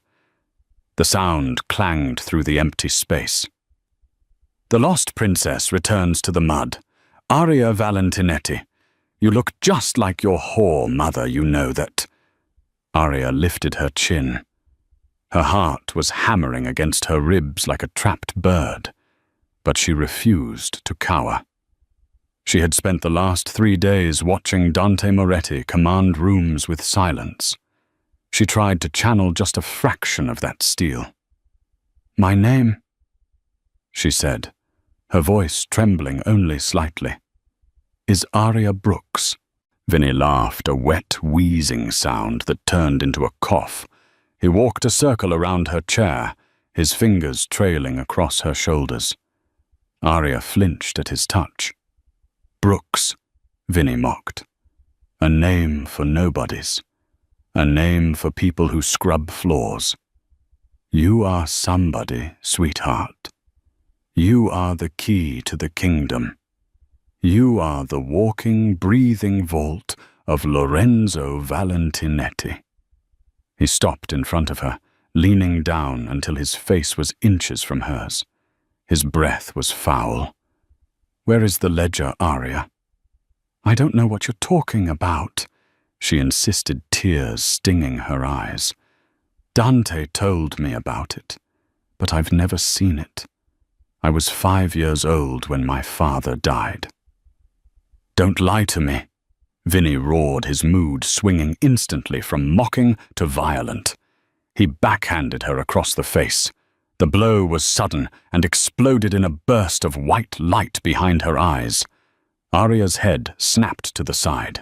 The sound clanged through the empty space. The lost princess returns to the mud. Aria Valentinetti. You look just like your whore mother, you know that. Aria lifted her chin. Her heart was hammering against her ribs like a trapped bird, but she refused to cower. She had spent the last 3 days watching Dante Moretti command rooms with silence. She tried to channel just a fraction of that steel. "My name," she said, her voice trembling only slightly, "is Aria Brooks." Vinnie laughed, a wet, wheezing sound that turned into a cough. He walked a circle around her chair, his fingers trailing across her shoulders. Aria flinched at his touch. "Brooks," Vinnie mocked. "A name for nobodies. A name for people who scrub floors. You are somebody, sweetheart. You are the key to the kingdom. You are the walking, breathing vault of Lorenzo Valentinetti." He stopped in front of her, leaning down until his face was inches from hers. His breath was foul. "Where is the ledger, Aria?" "I don't know what you're talking about," she insisted, tears stinging her eyes. "Dante told me about it, but I've never seen it. I was 5 years old when my father died." "Don't lie to me," Vinnie roared, his mood swinging instantly from mocking to violent. He backhanded her across the face. The blow was sudden and exploded in a burst of white light behind her eyes. Aria's head snapped to the side.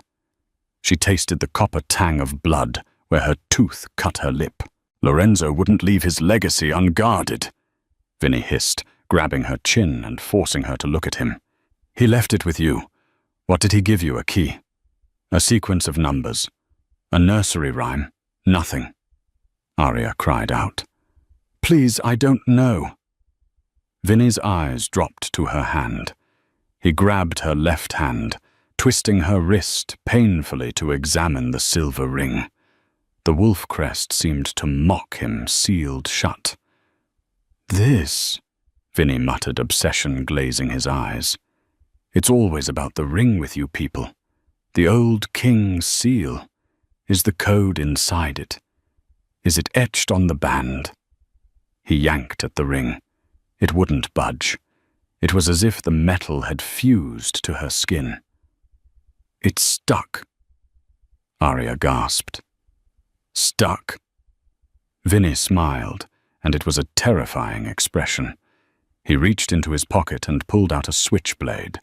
She tasted the copper tang of blood where her tooth cut her lip. Lorenzo wouldn't leave his legacy unguarded, Vinny hissed, grabbing her chin and forcing her to look at him. He left it with you. What did he give you, a key? A sequence of numbers. A nursery rhyme. Nothing. Aria cried out. Please, I don't know. Vinny's eyes dropped to her hand. He grabbed her left hand, twisting her wrist painfully to examine the silver ring. The wolf crest seemed to mock him, sealed shut. This, Vinny muttered, obsession glazing his eyes. It's always about the ring with you people. The old king's seal. Is the code inside it? Is it etched on the band? He yanked at the ring. It wouldn't budge. It was as if the metal had fused to her skin. It stuck. Aria gasped. Stuck. Vinny smiled, and it was a terrifying expression. He reached into his pocket and pulled out a switchblade.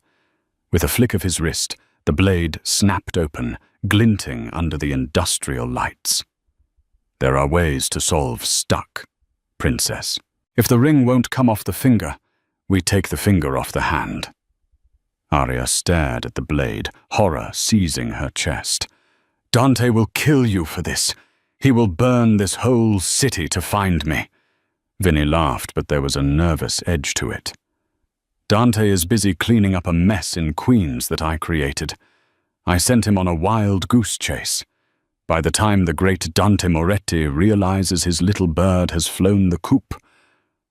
With a flick of his wrist, the blade snapped open, glinting under the industrial lights. There are ways to solve stuck, princess. If the ring won't come off the finger, we take the finger off the hand. Aria stared at the blade, horror seizing her chest. Dante will kill you for this. He will burn this whole city to find me. Vinny laughed, but there was a nervous edge to it. Dante is busy cleaning up a mess in Queens that I created. I sent him on a wild goose chase. By the time the great Dante Moretti realizes his little bird has flown the coop,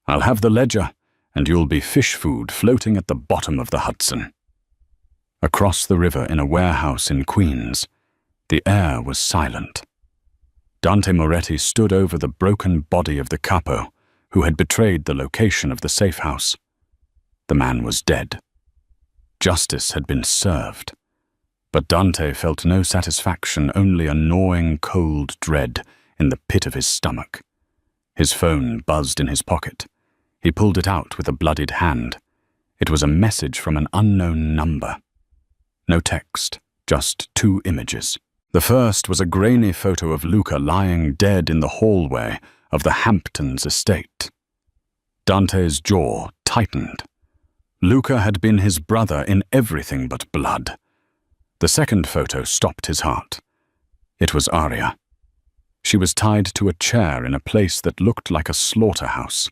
I'll have the ledger, and you'll be fish food floating at the bottom of the Hudson. Across the river in a warehouse in Queens, the air was silent. Dante Moretti stood over the broken body of the capo, who had betrayed the location of the safe house. The man was dead. Justice had been served. But Dante felt no satisfaction, only a gnawing cold dread in the pit of his stomach. His phone buzzed in his pocket. He pulled it out with a bloodied hand. It was a message from an unknown number. No text, just 2 images. The first was a grainy photo of Luca lying dead in the hallway of the Hamptons estate. Dante's jaw tightened. Luca had been his brother in everything but blood. The second photo stopped his heart. It was Aria. She was tied to a chair in a place that looked like a slaughterhouse.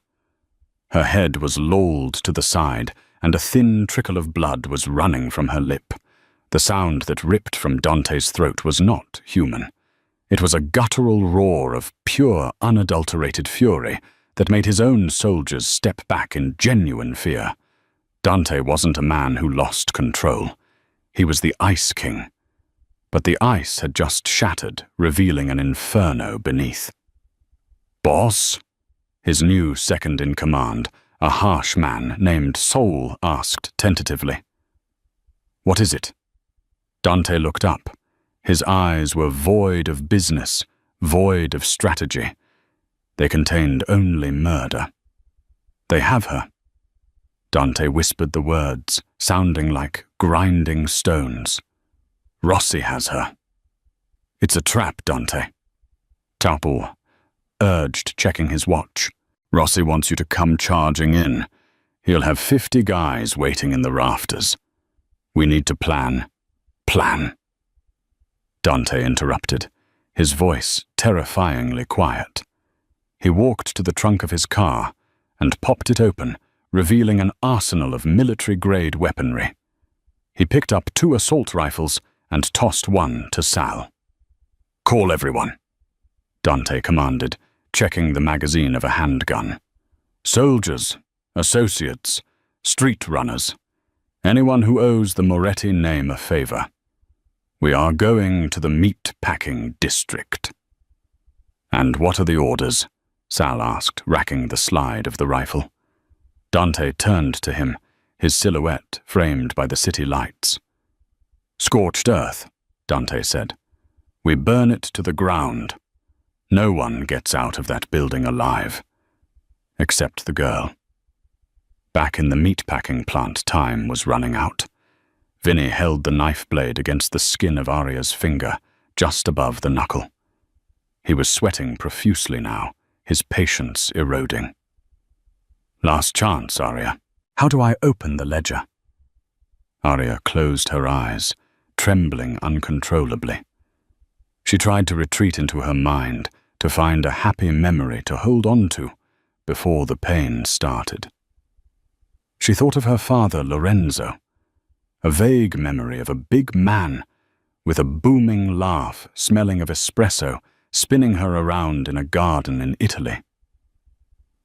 Her head was lolled to the side, and a thin trickle of blood was running from her lip. The sound that ripped from Dante's throat was not human. It was a guttural roar of pure, unadulterated fury that made his own soldiers step back in genuine fear. Dante wasn't a man who lost control. He was the Ice King. But the ice had just shattered, revealing an inferno beneath. Boss? His new second-in-command, a harsh man named Soul, asked tentatively. What is it? Dante looked up. His eyes were void of business, void of strategy. They contained only murder. They have her. Dante whispered the words, sounding like grinding stones. Rossi has her. It's a trap, Dante. Taupo urged, checking his watch. Rossi wants you to come charging in. He'll have 50 guys waiting in the rafters. We need to plan. Plan. Dante interrupted, his voice terrifyingly quiet. He walked to the trunk of his car and popped it open, revealing an arsenal of military-grade weaponry. He picked up 2 assault rifles and tossed one to Sal. Call everyone, Dante commanded, checking the magazine of a handgun. Soldiers, associates, street runners, anyone who owes the Moretti name a favor. We are going to the meat-packing district. And what are the orders? Sal asked, racking the slide of the rifle. Dante turned to him, his silhouette framed by the city lights. Scorched earth, Dante said. We burn it to the ground. No one gets out of that building alive. Except the girl. Back in the meatpacking plant, time was running out. Vinny held the knife blade against the skin of Arya's finger, just above the knuckle. He was sweating profusely now, his patience eroding. "Last chance, Arya. How do I open the ledger?" Arya closed her eyes, trembling uncontrollably. She tried to retreat into her mind, to find a happy memory to hold on to before the pain started. She thought of her father, Lorenzo, a vague memory of a big man with a booming laugh, smelling of espresso, spinning her around in a garden in Italy.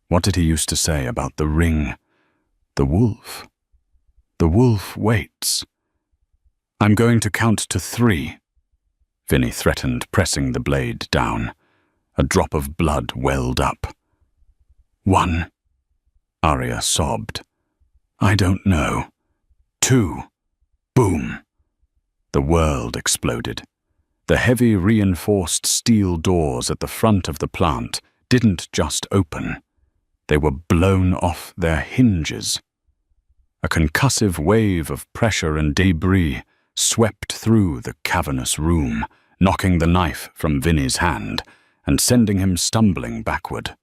What did he used to say about the ring? The wolf. The wolf waits. "I'm going to count to 3, Vinny threatened, pressing the blade down. A drop of blood welled up. 1, Arya sobbed. "I don't know. 2, boom." The world exploded. The heavy reinforced steel doors at the front of the plant didn't just open. They were blown off their hinges. A concussive wave of pressure and debris swept through the cavernous room, knocking the knife from Vinny's hand and sending him stumbling backward.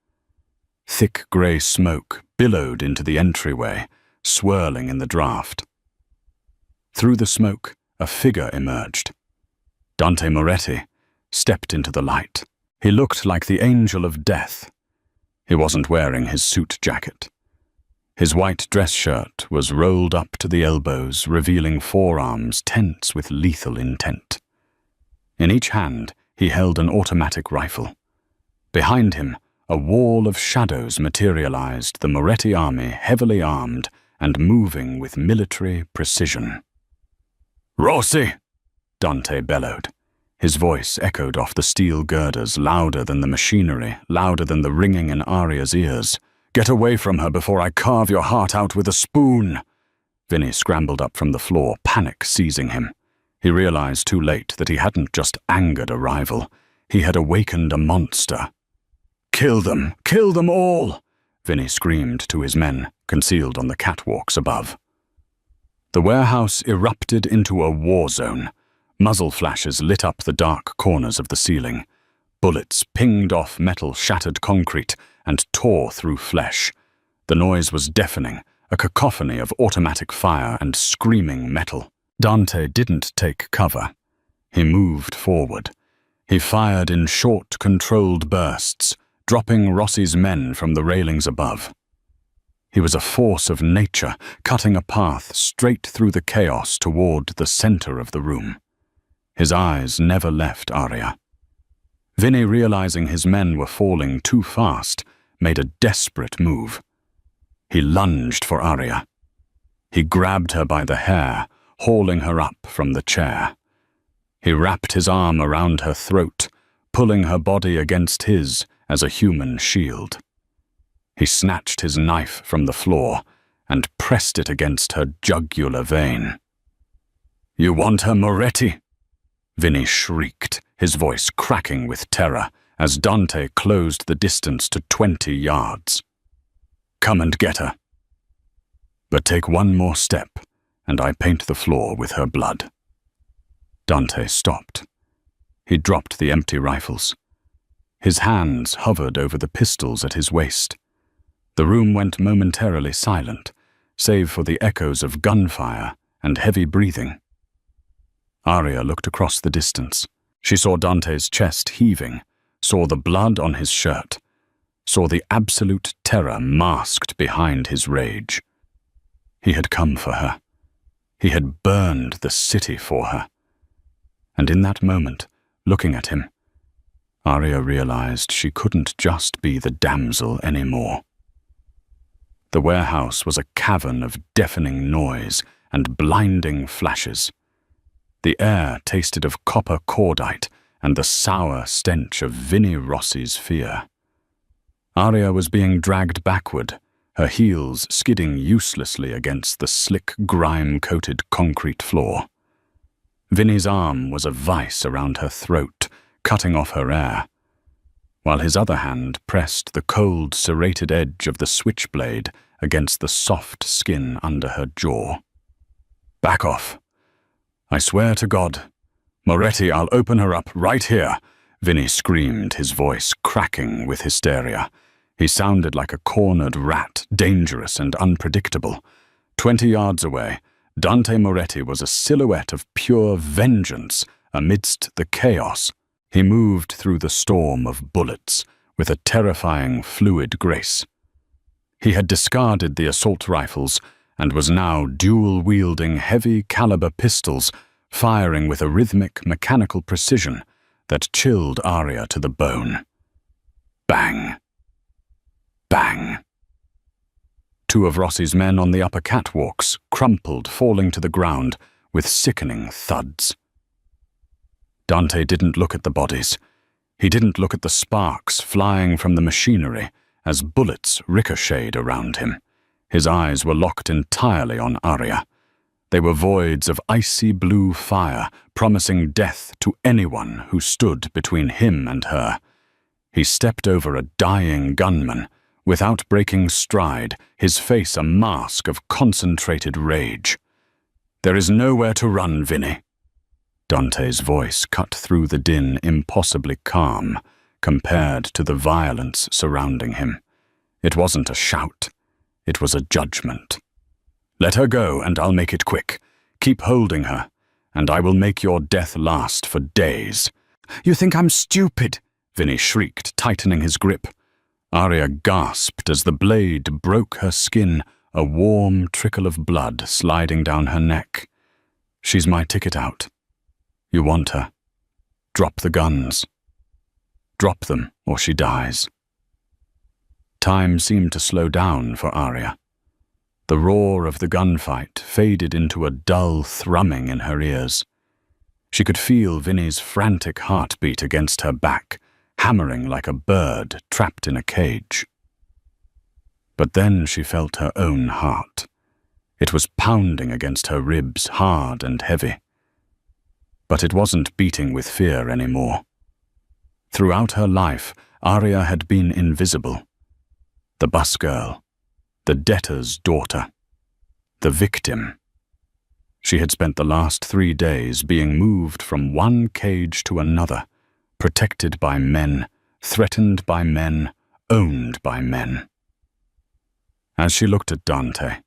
Thick grey smoke billowed into the entryway, swirling in the draught. Through the smoke, a figure emerged. Dante Moretti stepped into the light. He looked like the angel of death. He wasn't wearing his suit jacket. His white dress shirt was rolled up to the elbows, revealing forearms tense with lethal intent. In each hand, he held an automatic rifle. Behind him, a wall of shadows materialized, the Moretti army heavily armed and moving with military precision. "Rossi!" Dante bellowed. His voice echoed off the steel girders, louder than the machinery, louder than the ringing in Arya's ears. "Get away from her before I carve your heart out with a spoon!" Vinny scrambled up from the floor, panic seizing him. He realized too late that he hadn't just angered a rival. He had awakened a monster. "Kill them! Kill them all!" Vinny screamed to his men, concealed on the catwalks above. The warehouse erupted into a war zone. Muzzle flashes lit up the dark corners of the ceiling. Bullets pinged off metal-shattered concrete and tore through flesh. The noise was deafening, a cacophony of automatic fire and screaming metal. Dante didn't take cover. He moved forward. He fired in short, controlled bursts, dropping Rossi's men from the railings above. He was a force of nature, cutting a path straight through the chaos toward the center of the room. His eyes never left Arya. Vinny, realizing his men were falling too fast, made a desperate move. He lunged for Arya. He grabbed her by the hair, hauling her up from the chair. He wrapped his arm around her throat, pulling her body against his as a human shield. He snatched his knife from the floor and pressed it against her jugular vein. "You want her, Moretti?" Vinny shrieked, his voice cracking with terror, as Dante closed the distance to 20 yards. "Come and get her. But take one more step, and I paint the floor with her blood." Dante stopped. He dropped the empty rifles. His hands hovered over the pistols at his waist. The room went momentarily silent, save for the echoes of gunfire and heavy breathing. Arya looked across the distance. She saw Dante's chest heaving, saw the blood on his shirt, saw the absolute terror masked behind his rage. He had come for her. He had burned the city for her. And in that moment, looking at him, Arya realized she couldn't just be the damsel anymore. The warehouse was a cavern of deafening noise and blinding flashes. The air tasted of copper cordite and the sour stench of Vinny Rossi's fear. Arya was being dragged backward, her heels skidding uselessly against the slick, grime-coated concrete floor. Vinny's arm was a vice around her throat, cutting off her air, while his other hand pressed the cold, serrated edge of the switchblade against the soft skin under her jaw. "Back off. I swear to God. Moretti, I'll open her up right here, Vinny screamed, his voice cracking with hysteria. He sounded like a cornered rat, dangerous and unpredictable. 20 yards away, Dante Moretti was a silhouette of pure vengeance amidst the chaos. He moved through the storm of bullets with a terrifying, fluid grace. He had discarded the assault rifles and was now dual-wielding heavy-caliber pistols, firing with a rhythmic, mechanical precision that chilled Arya to the bone. Bang. Bang. Two of Rossi's men on the upper catwalks crumpled, falling to the ground with sickening thuds. Dante didn't look at the bodies. He didn't look at the sparks flying from the machinery as bullets ricocheted around him. His eyes were locked entirely on Arya. They were voids of icy blue fire, promising death to anyone who stood between him and her. He stepped over a dying gunman, without breaking stride, his face a mask of concentrated rage. "There is nowhere to run, Vinny." Dante's voice cut through the din, impossibly calm, compared to the violence surrounding him. It wasn't a shout. It was a judgment. "Let her go, and I'll make it quick. Keep holding her, and I will make your death last for days." "You think I'm stupid?" Vinny shrieked, tightening his grip. Arya gasped as the blade broke her skin, a warm trickle of blood sliding down her neck. "She's my ticket out. You want her. Drop the guns. Drop them, or she dies." Time seemed to slow down for Arya. The roar of the gunfight faded into a dull thrumming in her ears. She could feel Vinny's frantic heartbeat against her back, hammering like a bird trapped in a cage. But then she felt her own heart. It was pounding against her ribs, hard and heavy. But it wasn't beating with fear anymore. Throughout her life, Arya had been invisible. The busgirl, the debtor's daughter, the victim. She had spent the last 3 days being moved from one cage to another, protected by men, threatened by men, owned by men. As she looked at Dante,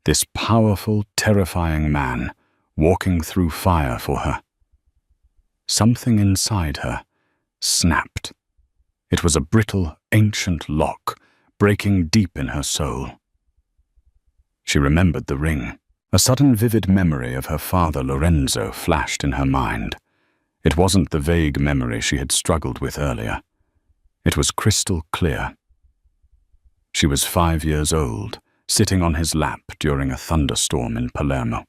this powerful, terrifying man, walking through fire for her, something inside her snapped. It was a brittle, ancient lock, breaking deep in her soul. She remembered the ring. A sudden vivid memory of her father Lorenzo flashed in her mind. It wasn't the vague memory she had struggled with earlier. It was crystal clear. She was 5 years old, sitting on his lap during a thunderstorm in Palermo.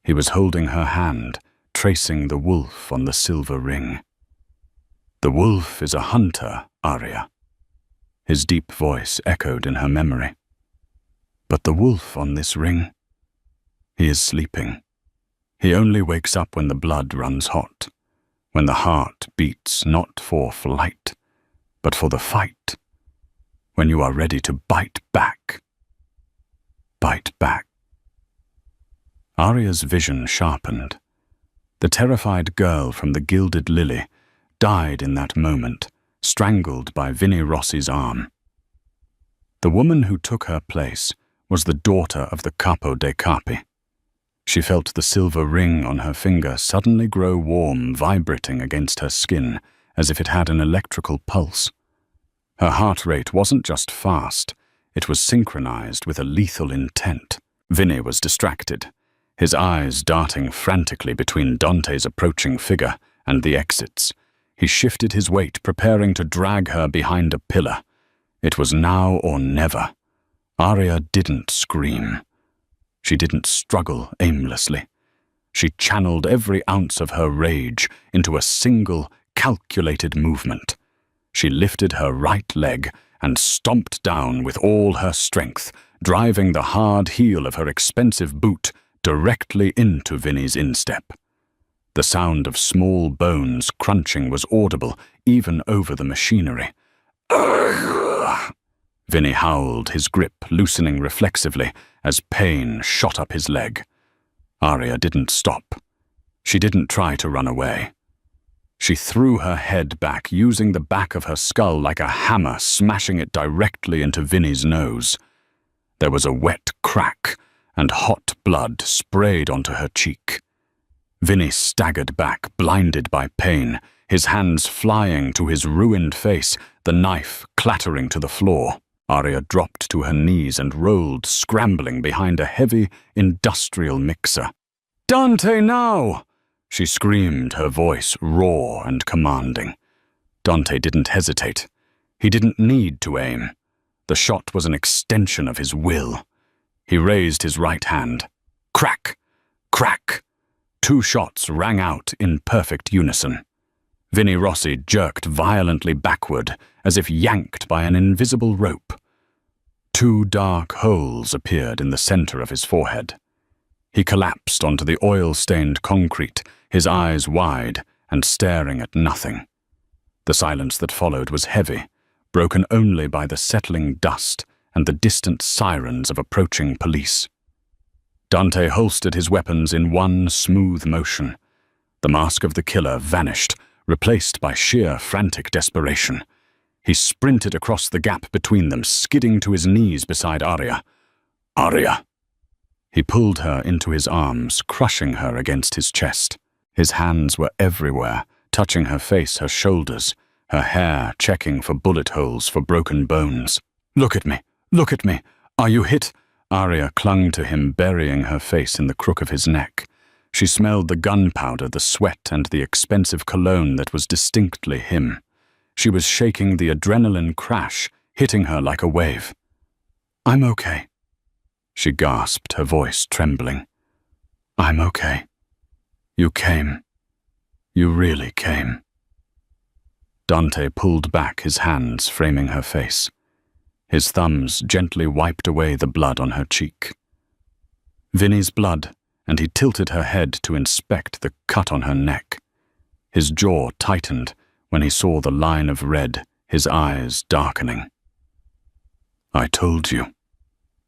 He was holding her hand, tracing the wolf on the silver ring. "The wolf is a hunter, Arya." His deep voice echoed in her memory. "But the wolf on this ring, he is sleeping. He only wakes up when the blood runs hot, when the heart beats not for flight, but for the fight, when you are ready to bite back. Bite back." Arya's vision sharpened. The terrified girl from the Gilded Lily died in that moment, strangled by Vinny Rossi's arm. The woman who took her place was the daughter of the Capo dei Capi. She felt the silver ring on her finger suddenly grow warm, vibrating against her skin as if it had an electrical pulse. Her heart rate wasn't just fast, it was synchronized with a lethal intent. Vinny was distracted, his eyes darting frantically between Dante's approaching figure and the exits. He shifted his weight, preparing to drag her behind a pillar. It was now or never. Arya didn't scream. She didn't struggle aimlessly. She channeled every ounce of her rage into a single, calculated movement. She lifted her right leg and stomped down with all her strength, driving the hard heel of her expensive boot directly into Vinny's instep. The sound of small bones crunching was audible even over the machinery. "Ugh!" Vinny howled, his grip loosening reflexively as pain shot up his leg. Arya didn't stop. She didn't try to run away. She threw her head back, using the back of her skull like a hammer, smashing it directly into Vinny's nose. There was a wet crack, and hot blood sprayed onto her cheek. Vinny staggered back, blinded by pain, his hands flying to his ruined face, the knife clattering to the floor. Arya dropped to her knees and rolled, scrambling behind a heavy, industrial mixer. "Dante, now!" she screamed, her voice raw and commanding. Dante didn't hesitate. He didn't need to aim. The shot was an extension of his will. He raised his right hand. Crack! Crack! 2 shots rang out in perfect unison. Vinny Rossi jerked violently backward, as if yanked by an invisible rope. 2 dark holes appeared in the center of his forehead. He collapsed onto the oil-stained concrete, his eyes wide and staring at nothing. The silence that followed was heavy, broken only by the settling dust and the distant sirens of approaching police. Dante holstered his weapons in one smooth motion. The mask of the killer vanished, replaced by sheer frantic desperation. He sprinted across the gap between them, skidding to his knees beside Arya. "Arya!" He pulled her into his arms, crushing her against his chest. His hands were everywhere, touching her face, her shoulders, her hair checking for bullet holes, for broken bones. "Look at me! Look at me! Are you hit?" Arya clung to him, burying her face in the crook of his neck. She smelled the gunpowder, the sweat, and the expensive cologne that was distinctly him. She was shaking, the adrenaline crash hitting her like a wave. "I'm okay," she gasped, her voice trembling. "I'm okay. You came. You really came." Dante pulled back, his hands framing her face. His thumbs gently wiped away the blood on her cheek. Vinny's blood, and he tilted her head to inspect the cut on her neck. His jaw tightened when he saw the line of red, his eyes darkening. "I told you,"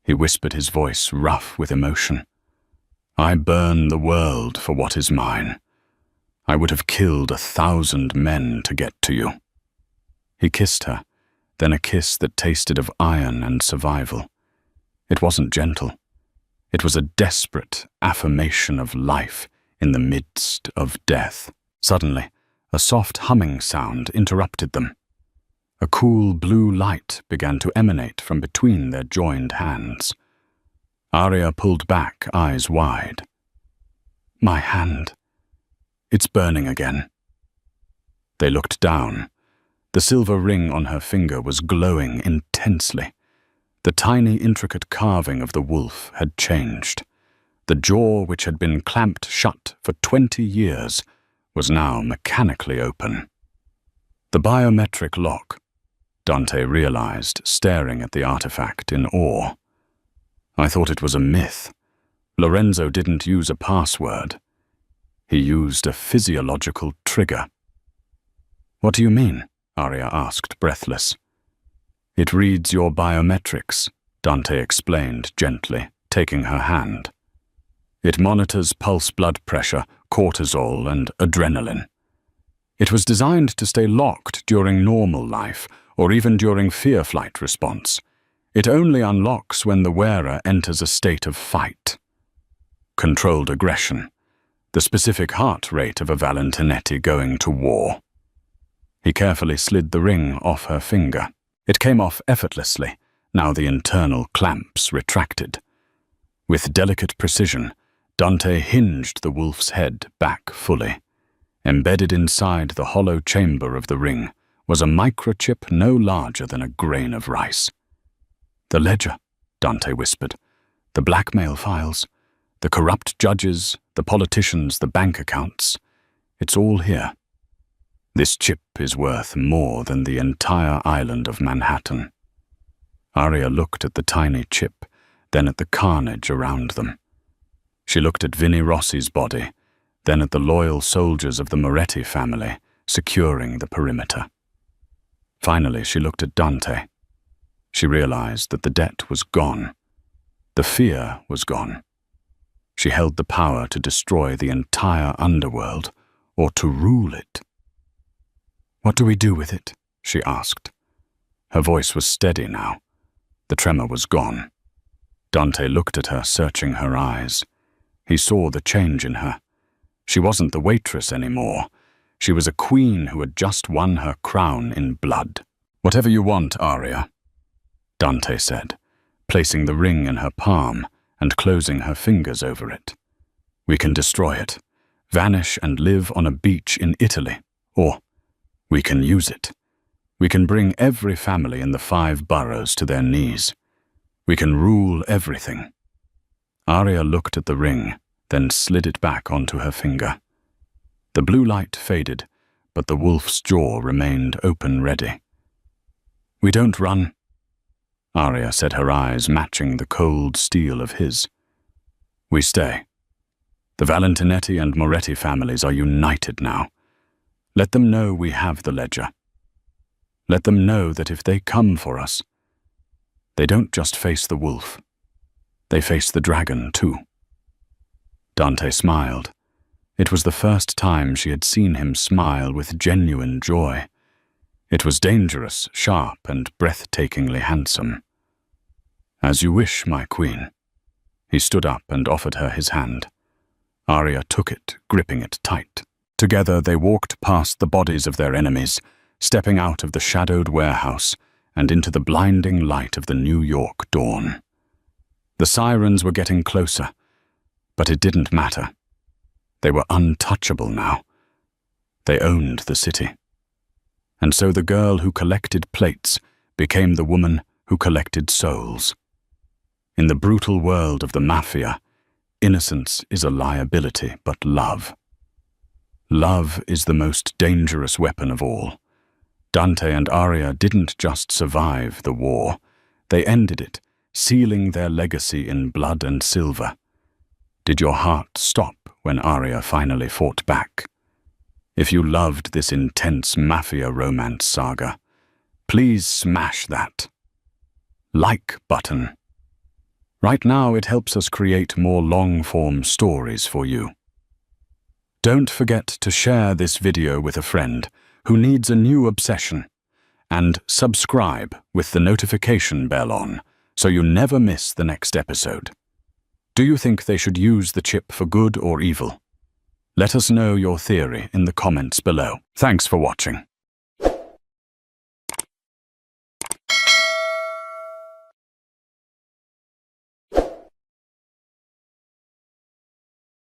he whispered, his voice rough with emotion. "I burn the world for what is mine. I would have killed 1,000 men to get to you." He kissed her, then a kiss that tasted of iron and survival. It wasn't gentle. It was a desperate affirmation of life in the midst of death. Suddenly, a soft humming sound interrupted them. A cool blue light began to emanate from between their joined hands. Arya pulled back, eyes wide. "My hand. It's burning again." They looked down. The silver ring on her finger was glowing intensely. The tiny, intricate carving of the wolf had changed. The jaw, which had been clamped shut for 20 years, was now mechanically open. The biometric lock, Dante realized, staring at the artifact in awe. "I thought it was a myth. Lorenzo didn't use a password. He used a physiological trigger." "What do you mean?" Arya asked, breathless. "It reads your biometrics," Dante explained gently, taking her hand. "It monitors pulse, blood pressure, cortisol, and adrenaline. It was designed to stay locked during normal life, or even during fear-flight response. It only unlocks when the wearer enters a state of fight. Controlled aggression, the specific heart rate of a Valentinetti going to war." He carefully slid the ring off her finger. It came off effortlessly, now the internal clamps retracted. With delicate precision, Dante hinged the wolf's head back fully. Embedded inside the hollow chamber of the ring was a microchip no larger than a grain of rice. "The ledger," Dante whispered. "The blackmail files, the corrupt judges, the politicians, the bank accounts. It's all here. This chip is worth more than the entire island of Manhattan." Arya looked at the tiny chip, then at the carnage around them. She looked at Vinny Rossi's body, then at the loyal soldiers of the Moretti family securing the perimeter. Finally, she looked at Dante. She realized that the debt was gone. The fear was gone. She held the power to destroy the entire underworld, or to rule it. "What do we do with it?" she asked. Her voice was steady now. The tremor was gone. Dante looked at her, searching her eyes. He saw the change in her. She wasn't the waitress anymore. She was a queen who had just won her crown in blood. "Whatever you want, Aria," Dante said, placing the ring in her palm and closing her fingers over it. "We can destroy it, vanish and live on a beach in Italy, or we can use it. We can bring every family in the 5 boroughs to their knees. We can rule everything." Aria looked at the ring, then slid it back onto her finger. The blue light faded, but the wolf's jaw remained open ready. "We don't run," Aria said, her eyes matching the cold steel of his. "We stay. The Valentinetti and Moretti families are united now. Let them know we have the ledger. Let them know that if they come for us, they don't just face the wolf. They face the dragon, too." Dante smiled. It was the first time she had seen him smile with genuine joy. It was dangerous, sharp, and breathtakingly handsome. "As you wish, my queen." He stood up and offered her his hand. Aria took it, gripping it tight. Together they walked past the bodies of their enemies, stepping out of the shadowed warehouse and into the blinding light of the New York dawn. The sirens were getting closer, but it didn't matter. They were untouchable now. They owned the city. And so the girl who collected plates became the woman who collected souls. In the brutal world of the Mafia, innocence is a liability, but love is the most dangerous weapon of all. Dante and Aria didn't just survive the war. They ended it, sealing their legacy in blood and silver. Did your heart stop when Aria finally fought back? If you loved this intense Mafia romance saga, please smash that like button. Right now it helps us create more long-form stories for you. Don't forget to share this video with a friend who needs a new obsession, and subscribe with the notification bell on so you never miss the next episode. Do you think they should use the chip for good or evil? Let us know your theory in the comments below. Thanks for watching.